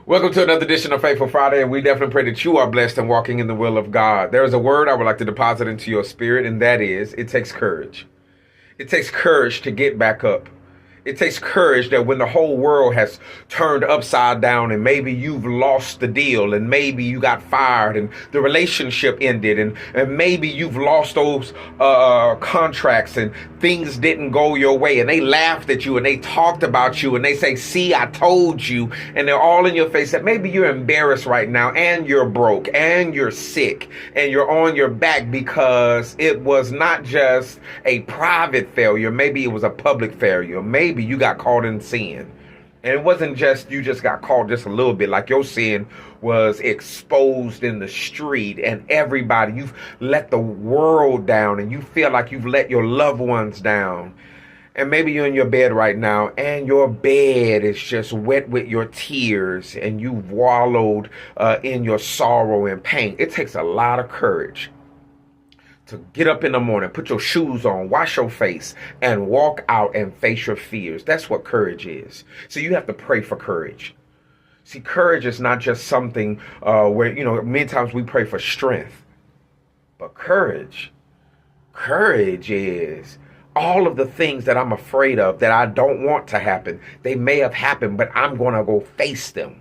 Welcome to another edition of Faithful Friday, and we definitely pray that you are blessed and walking in the will of God. There is a word I would like to deposit into your spirit, and that is, it takes courage. It takes courage to get back up. It takes courage that when the whole world has turned upside down and maybe you've lost the deal and maybe you got fired and the relationship ended and maybe you've lost those contracts and things didn't go your way and they laughed at you and they talked about you and they say, see, I told you, and they're all in your face that maybe you're embarrassed right now and you're broke and you're sick and you're on your back because it was not just a private failure. Maybe it was a public failure. Maybe you got caught in sin. And it wasn't just you just got caught just a little bit, like your sin was exposed in the street and everybody, you've let the world down and you feel like you've let your loved ones down. And maybe you're in your bed right now and your bed is just wet with your tears and you've wallowed in your sorrow and pain. It takes a lot of courage to get up in the morning, put your shoes on, wash your face, and walk out and face your fears. That's what courage is. So you have to pray for courage. See, courage is not just something where, many times we pray for strength. But courage is all of the things that I'm afraid of that I don't want to happen. They may have happened, but I'm going to go face them.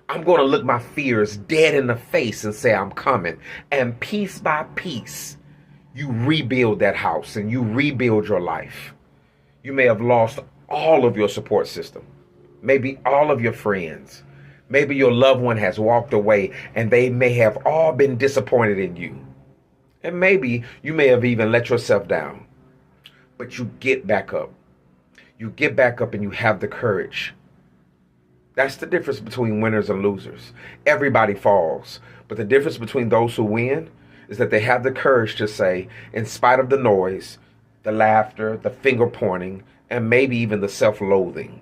I'm going to look my fears dead in the face and say, I'm coming. And piece by piece, you rebuild that house and you rebuild your life. You may have lost all of your support system, maybe all of your friends. Maybe your loved one has walked away and they may have all been disappointed in you. And maybe you may have even let yourself down. But you get back up. You get back up and you have the courage. That's the difference between winners and losers. Everybody falls. But the difference between those who win is that they have the courage to say, in spite of the noise, the laughter, the finger pointing, and maybe even the self-loathing,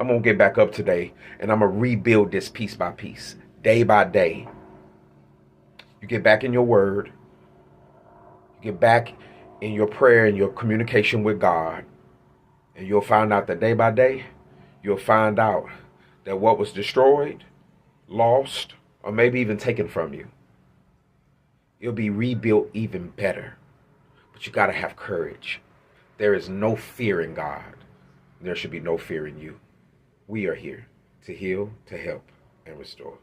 I'm going to get back up today and I'm going to rebuild this piece by piece, day by day. You get back in your word. You get back in your prayer and your communication with God. And you'll find out that day by day, you'll find out that what was destroyed, lost, or maybe even taken from you, it'll be rebuilt even better. But you got to have courage. There is no fear in God. There should be no fear in you. We are here to heal, to help, and restore.